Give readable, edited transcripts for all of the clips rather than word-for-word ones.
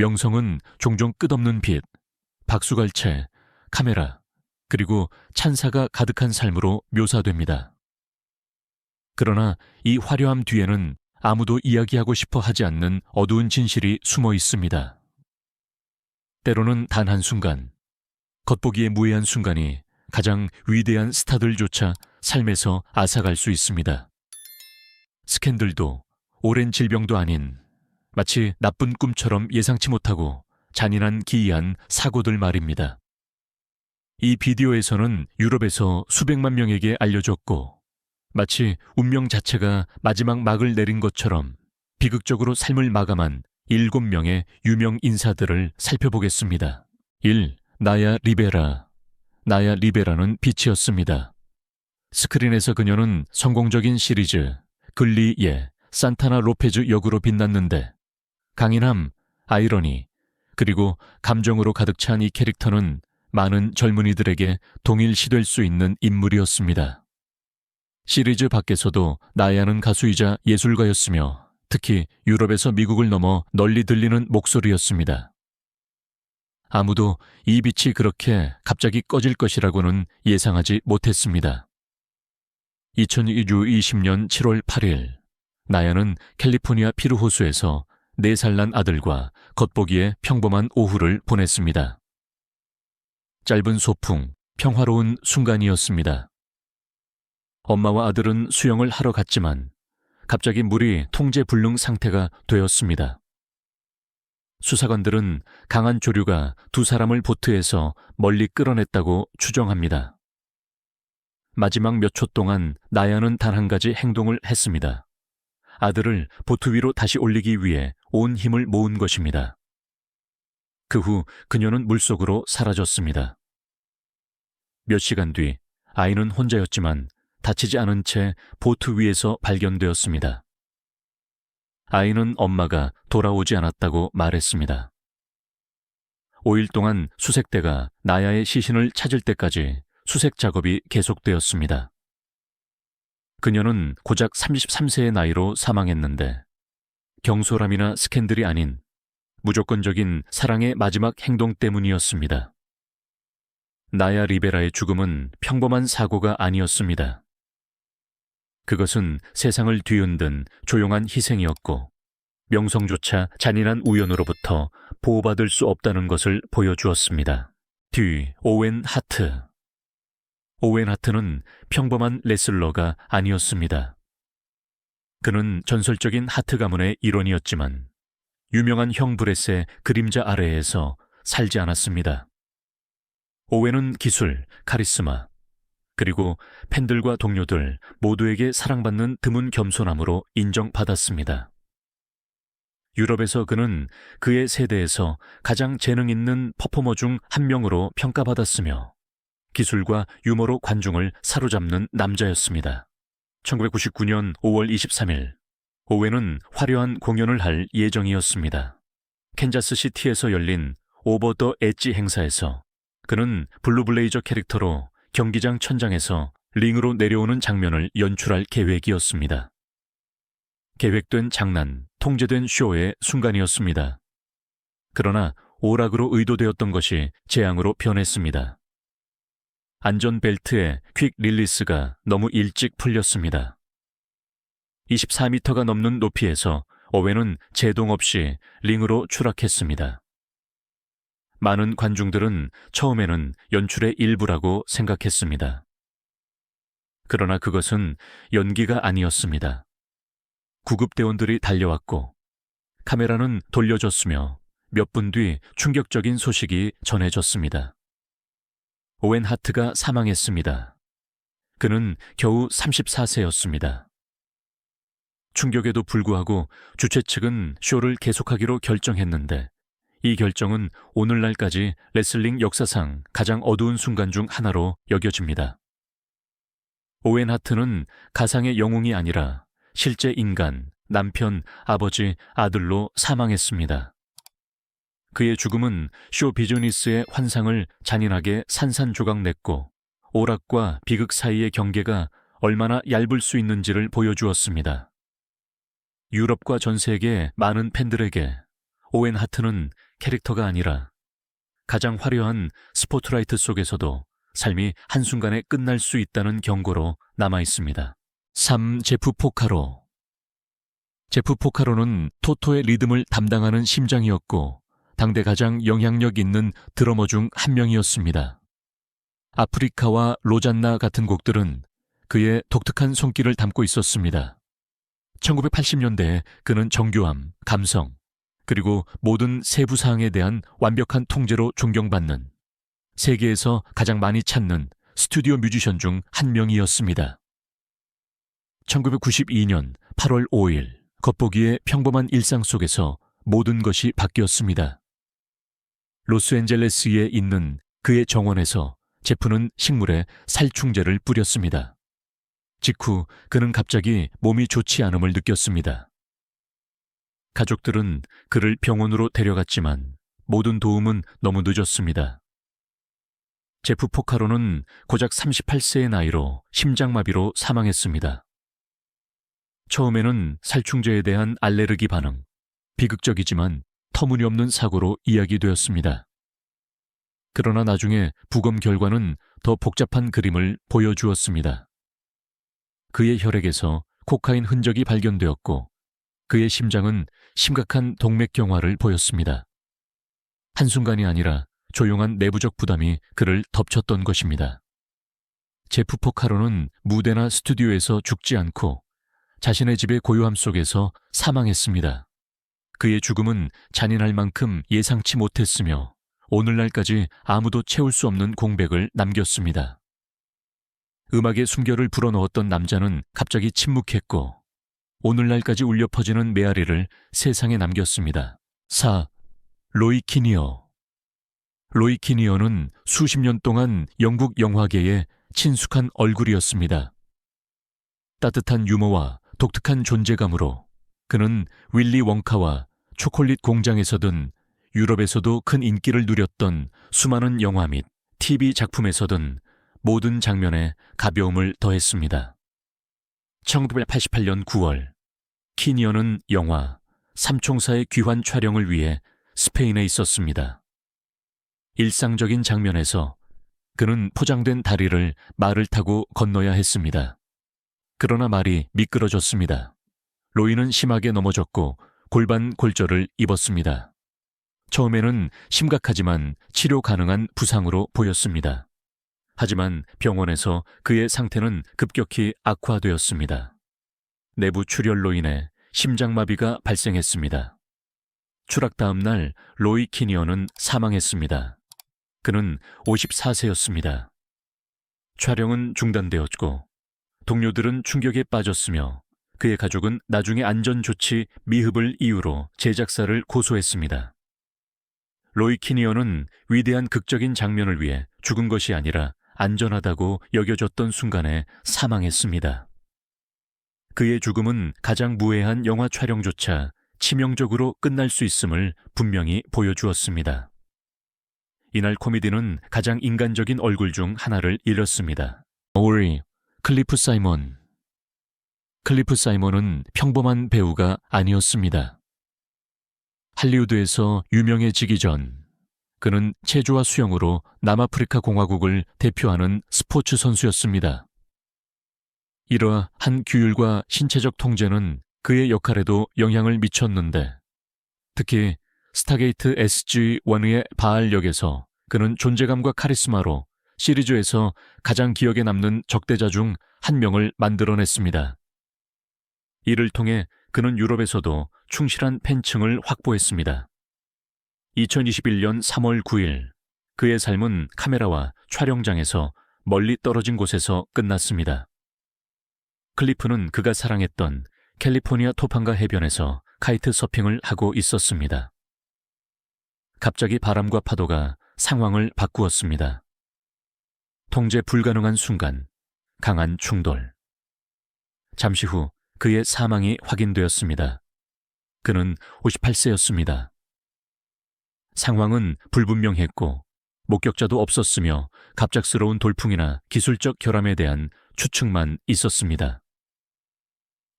명성은 종종 끝없는 빛, 박수갈채, 카메라, 그리고 찬사가 가득한 삶으로 묘사됩니다. 그러나 이 화려함 뒤에는 아무도 이야기하고 싶어 하지 않는 어두운 진실이 숨어 있습니다. 때로는 단 한순간, 겉보기에 무해한 순간이 가장 위대한 스타들조차 삶에서 앗아갈 수 있습니다. 스캔들도 오랜 질병도 아닌 마치 나쁜 꿈처럼 예상치 못하고 잔인한 기이한 사고들 말입니다. 이 비디오에서는 유럽에서 수백만 명에게 알려졌고 마치 운명 자체가 마지막 막을 내린 것처럼 비극적으로 삶을 마감한 7명의 유명 인사들을 살펴보겠습니다. 1. 나야 리베라. 나야 리베라는 빛이었습니다. 스크린에서 그녀는 성공적인 시리즈 글리의 산타나 로페즈 역으로 빛났는데 강인함, 아이러니, 그리고 감정으로 가득 찬 이 캐릭터는 많은 젊은이들에게 동일시될 수 있는 인물이었습니다. 시리즈 밖에서도 나야는 가수이자 예술가였으며 특히 유럽에서 미국을 넘어 널리 들리는 목소리였습니다. 아무도 이 빛이 그렇게 갑자기 꺼질 것이라고는 예상하지 못했습니다. 2020년 7월 8일, 나야는 캘리포니아 피르 호수에서 4살 난 아들과 겉보기에 평범한 오후를 보냈습니다. 짧은 소풍, 평화로운 순간이었습니다. 엄마와 아들은 수영을 하러 갔지만 갑자기 물이 통제불능 상태가 되었습니다. 수사관들은 강한 조류가 2사람을 보트에서 멀리 끌어냈다고 추정합니다. 마지막 몇 초 동안 나야는 단 한 가지 행동을 했습니다. 아들을 보트 위로 다시 올리기 위해 온 힘을 모은 것입니다. 그 후 그녀는 물속으로 사라졌습니다. 몇 시간 뒤 아이는 혼자였지만 다치지 않은 채 보트 위에서 발견되었습니다. 아이는 엄마가 돌아오지 않았다고 말했습니다. 5일 동안 수색대가 나야의 시신을 찾을 때까지 수색 작업이 계속되었습니다. 그녀는 고작 33세의 나이로 사망했는데 경솔함이나 스캔들이 아닌 무조건적인 사랑의 마지막 행동 때문이었습니다. 나야 리베라의 죽음은 평범한 사고가 아니었습니다. 그것은 세상을 뒤흔든 조용한 희생이었고 명성조차 잔인한 우연으로부터 보호받을 수 없다는 것을 보여주었습니다. 뒤 오웬 하트. 오웬 하트는 평범한 레슬러가 아니었습니다. 그는 전설적인 하트 가문의 일원이었지만 유명한 형 브렛의 그림자 아래에서 살지 않았습니다. 오웬은 기술, 카리스마, 그리고 팬들과 동료들 모두에게 사랑받는 드문 겸손함으로 인정받았습니다. 유럽에서 그는 그의 세대에서 가장 재능 있는 퍼포머 중 한 명으로 평가받았으며 기술과 유머로 관중을 사로잡는 남자였습니다. 1999년 5월 23일, 오웬은 화려한 공연을 할 예정이었습니다. 캔자스 시티에서 열린 오버 더 엣지 행사에서 그는 블루블레이저 캐릭터로 경기장 천장에서 링으로 내려오는 장면을 연출할 계획이었습니다. 계획된 장난, 통제된 쇼의 순간이었습니다. 그러나 오락으로 의도되었던 것이 재앙으로 변했습니다. 안전벨트의 퀵 릴리스가 너무 일찍 풀렸습니다. 24m가 넘는 높이에서 오웬은 제동 없이 링으로 추락했습니다. 많은 관중들은 처음에는 연출의 일부라고 생각했습니다. 그러나 그것은 연기가 아니었습니다. 구급대원들이 달려왔고 카메라는 돌려졌으며 몇 분 뒤 충격적인 소식이 전해졌습니다. 오웬 하트가 사망했습니다. 그는 겨우 34세였습니다. 충격에도 불구하고 주최 측은 쇼를 계속하기로 결정했는데 이 결정은 오늘날까지 레슬링 역사상 가장 어두운 순간 중 하나로 여겨집니다. 오웬 하트는 가상의 영웅이 아니라 실제 인간, 남편, 아버지, 아들로 사망했습니다. 그의 죽음은 쇼 비즈니스의 환상을 잔인하게 산산조각냈고 오락과 비극 사이의 경계가 얼마나 얇을 수 있는지를 보여주었습니다. 유럽과 전 세계 많은 팬들에게 오웬 하트는 캐릭터가 아니라 가장 화려한 스포트라이트 속에서도 삶이 한순간에 끝날 수 있다는 경고로 남아 있습니다. 3. 제프 포카로. 제프 포카로는 토토의 리듬을 담당하는 심장이었고 당대 가장 영향력 있는 드러머 중 한 명이었습니다. 아프리카와 로잔나 같은 곡들은 그의 독특한 손길을 담고 있었습니다. 1980년대에 그는 정교함, 감성, 그리고 모든 세부 사항에 대한 완벽한 통제로 존경받는 세계에서 가장 많이 찾는 스튜디오 뮤지션 중 한 명이었습니다. 1992년 8월 5일 겉보기에 평범한 일상 속에서 모든 것이 바뀌었습니다. 로스앤젤레스에 있는 그의 정원에서 제프는 식물에 살충제를 뿌렸습니다. 직후 그는 갑자기 몸이 좋지 않음을 느꼈습니다. 가족들은 그를 병원으로 데려갔지만 모든 도움은 너무 늦었습니다. 제프 포카로는 고작 38세의 나이로 심장마비로 사망했습니다. 처음에는 살충제에 대한 알레르기 반응, 비극적이지만 터무니없는 사고로 이야기되었습니다. 그러나 나중에 부검 결과는 더 복잡한 그림을 보여주었습니다. 그의 혈액에서 코카인 흔적이 발견되었고 그의 심장은 심각한 동맥경화를 보였습니다. 한순간이 아니라 조용한 내부적 부담이 그를 덮쳤던 것입니다. 제프 포카로는 무대나 스튜디오에서 죽지 않고 자신의 집의 고요함 속에서 사망했습니다. 그의 죽음은 잔인할 만큼 예상치 못했으며 오늘날까지 아무도 채울 수 없는 공백을 남겼습니다. 음악의 숨결을 불어넣었던 남자는 갑자기 침묵했고 오늘날까지 울려 퍼지는 메아리를 세상에 남겼습니다. 4. 로이 키니어. 로이 키니어는 수십 년 동안 영국 영화계의 친숙한 얼굴이었습니다. 따뜻한 유머와 독특한 존재감으로 그는 윌리 원카와 초콜릿 공장에서든 유럽에서도 큰 인기를 누렸던 수많은 영화 및 TV 작품에서든 모든 장면에 가벼움을 더했습니다. 1988년 9월, 키니어는 영화 삼총사의 귀환 촬영을 위해 스페인에 있었습니다. 일상적인 장면에서 그는 포장된 다리를 말을 타고 건너야 했습니다. 그러나 말이 미끄러졌습니다. 로이는 심하게 넘어졌고 골반 골절을 입었습니다. 처음에는 심각하지만 치료 가능한 부상으로 보였습니다. 하지만 병원에서 그의 상태는 급격히 악화되었습니다. 내부 출혈로 인해 심장마비가 발생했습니다. 추락 다음 날 로이 키니어는 사망했습니다. 그는 54세였습니다. 촬영은 중단되었고 동료들은 충격에 빠졌으며 그의 가족은 나중에 안전조치 미흡을 이유로 제작사를 고소했습니다. 로이 키니어는 위대한 극적인 장면을 위해 죽은 것이 아니라 안전하다고 여겨졌던 순간에 사망했습니다. 그의 죽음은 가장 무해한 영화 촬영조차 치명적으로 끝날 수 있음을 분명히 보여주었습니다. 이날 코미디는 가장 인간적인 얼굴 중 하나를 잃었습니다. 오리, 클리프 사이먼. 클리프 사이먼은 평범한 배우가 아니었습니다. 할리우드에서 유명해지기 전 그는 체조와 수영으로 남아프리카 공화국을 대표하는 스포츠 선수였습니다. 이러한 규율과 신체적 통제는 그의 역할에도 영향을 미쳤는데 특히 스타게이트 SG-1의 바알 역에서 그는 존재감과 카리스마로 시리즈에서 가장 기억에 남는 적대자 중 한 명을 만들어냈습니다. 이를 통해 그는 유럽에서도 충실한 팬층을 확보했습니다. 2021년 3월 9일 그의 삶은 카메라와 촬영장에서 멀리 떨어진 곳에서 끝났습니다. 클리프는 그가 사랑했던 캘리포니아 토판가 해변에서 카이트 서핑을 하고 있었습니다. 갑자기 바람과 파도가 상황을 바꾸었습니다. 통제 불가능한 순간, 강한 충돌. 잠시 후 그의 사망이 확인되었습니다. 그는 58세였습니다. 상황은 불분명했고 목격자도 없었으며 갑작스러운 돌풍이나 기술적 결함에 대한 추측만 있었습니다.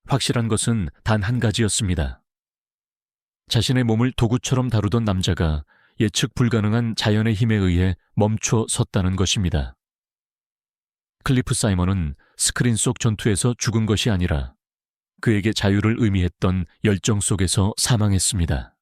확실한 것은 단 한 가지였습니다. 자신의 몸을 도구처럼 다루던 남자가 예측 불가능한 자연의 힘에 의해 멈춰 섰다는 것입니다. 클리프 사이먼은 스크린 속 전투에서 죽은 것이 아니라 그에게 자유를 의미했던 열정 속에서 사망했습니다.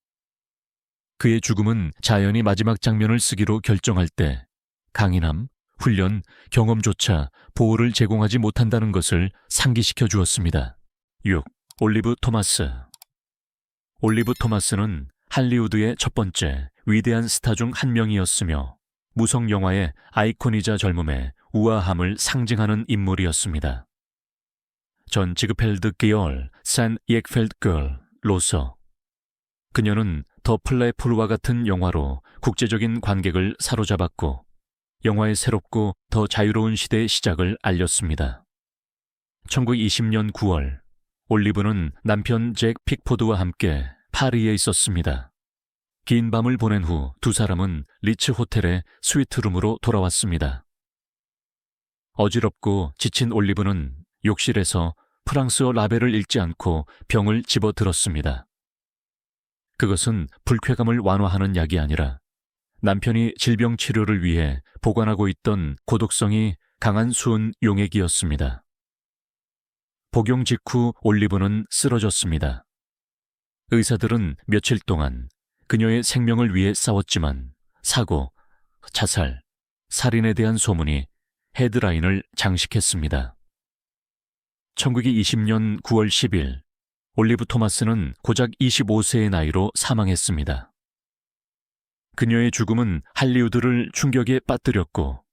그의 죽음은 자연이 마지막 장면을 쓰기로 결정할 때 강인함, 훈련, 경험조차 보호를 제공하지 못한다는 것을 상기시켜 주었습니다. 6. 올리브 토마스. 올리브 토마스는 할리우드의 첫 번째 위대한 스타 중 한 명이었으며 무성 영화의 아이콘이자 젊음의 우아함을 상징하는 인물이었습니다. 전 지그펠드 게얼, 산 이엑펠드 걸로서 그녀는 더 플레이풀과 같은 영화로 국제적인 관객을 사로잡았고 영화의 새롭고 더 자유로운 시대의 시작을 알렸습니다. 1920년 9월 올리브는 남편 잭 픽포드와 함께 파리에 있었습니다. 긴 밤을 보낸 후 두 사람은 리츠 호텔의 스위트룸으로 돌아왔습니다. 어지럽고 지친 올리브는 욕실에서 프랑스어 라벨을 읽지 않고 병을 집어들었습니다. 그것은 불쾌감을 완화하는 약이 아니라 남편이 질병 치료를 위해 보관하고 있던 고독성이 강한 수은 용액이었습니다. 복용 직후 올리브는 쓰러졌습니다. 의사들은 며칠 동안 그녀의 생명을 위해 싸웠지만 사고, 자살, 살인에 대한 소문이 헤드라인을 장식했습니다. 1920년 9월 10일 올리브 토마스는 고작 25세의 나이로 사망했습니다. 그녀의 죽음은 할리우드를 충격에 빠뜨렸고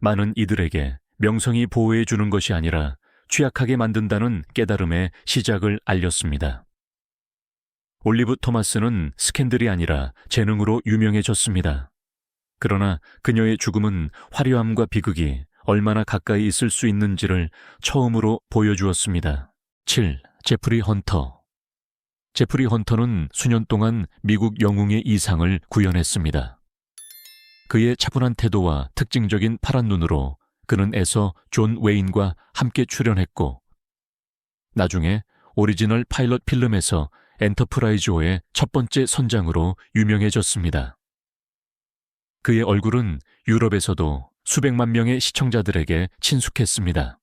많은 이들에게 명성이 보호해주는 것이 아니라 취약하게 만든다는 깨달음의 시작을 알렸습니다. 올리브 토마스는 스캔들이 아니라 재능으로 유명해졌습니다. 그러나 그녀의 죽음은 화려함과 비극이 얼마나 가까이 있을 수 있는지를 처음으로 보여주었습니다. 7. 제프리 헌터. 제프리 헌터는 수년 동안 미국 영웅의 이상을 구현했습니다. 그의 차분한 태도와 특징적인 파란 눈으로 그는 애서 존 웨인과 함께 출연했고 나중에 오리지널 파일럿 필름에서 엔터프라이즈호의 첫 번째 선장으로 유명해졌습니다. 그의 얼굴은 유럽에서도 수백만 명의 시청자들에게 친숙했습니다.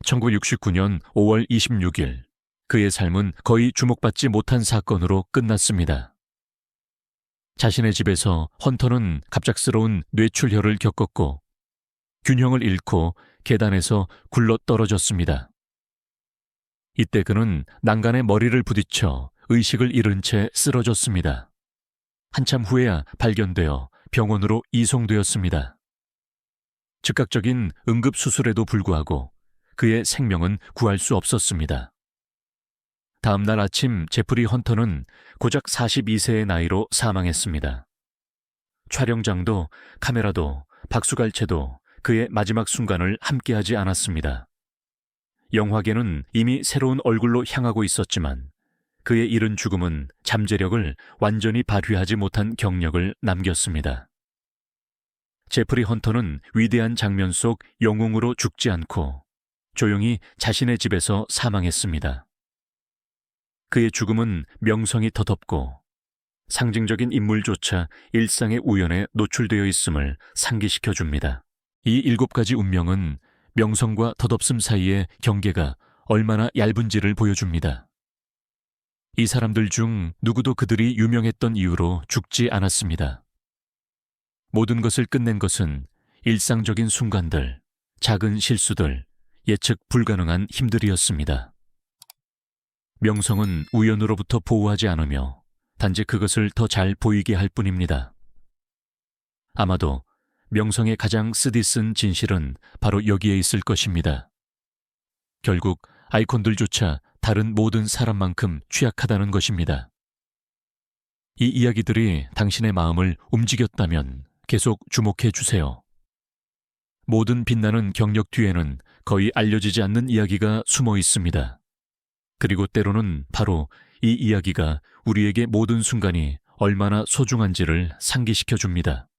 1969년 5월 26일 그의 삶은 거의 주목받지 못한 사건으로 끝났습니다. 자신의 집에서 헌터는 갑작스러운 뇌출혈을 겪었고 균형을 잃고 계단에서 굴러 떨어졌습니다. 이때 그는 난간에 머리를 부딪혀 의식을 잃은 채 쓰러졌습니다. 한참 후에야 발견되어 병원으로 이송되었습니다. 즉각적인 응급수술에도 불구하고 그의 생명은 구할 수 없었습니다. 다음 날 아침 제프리 헌터는 고작 42세의 나이로 사망했습니다. 촬영장도 카메라도 박수갈채도 그의 마지막 순간을 함께하지 않았습니다. 영화계는 이미 새로운 얼굴로 향하고 있었지만 그의 이른 죽음은 잠재력을 완전히 발휘하지 못한 경력을 남겼습니다. 제프리 헌터는 위대한 장면 속 영웅으로 죽지 않고 조용히 자신의 집에서 사망했습니다. 그의 죽음은 명성이 더덥고 상징적인 인물조차 일상의 우연에 노출되어 있음을 상기시켜 줍니다. 이 7가지 운명은 명성과 덧없음 사이의 경계가 얼마나 얇은지를 보여줍니다. 이 사람들 중 누구도 그들이 유명했던 이유로 죽지 않았습니다. 모든 것을 끝낸 것은 일상적인 순간들, 작은 실수들, 예측 불가능한 힘들이었습니다. 명성은 우연으로부터 보호하지 않으며 단지 그것을 더 잘 보이게 할 뿐입니다. 아마도 명성의 가장 쓰디쓴 진실은 바로 여기에 있을 것입니다. 결국 아이콘들조차 다른 모든 사람만큼 취약하다는 것입니다. 이 이야기들이 당신의 마음을 움직였다면 계속 주목해 주세요. 모든 빛나는 경력 뒤에는 거의 알려지지 않는 이야기가 숨어 있습니다. 그리고 때로는 바로 이 이야기가 우리에게 모든 순간이 얼마나 소중한지를 상기시켜 줍니다.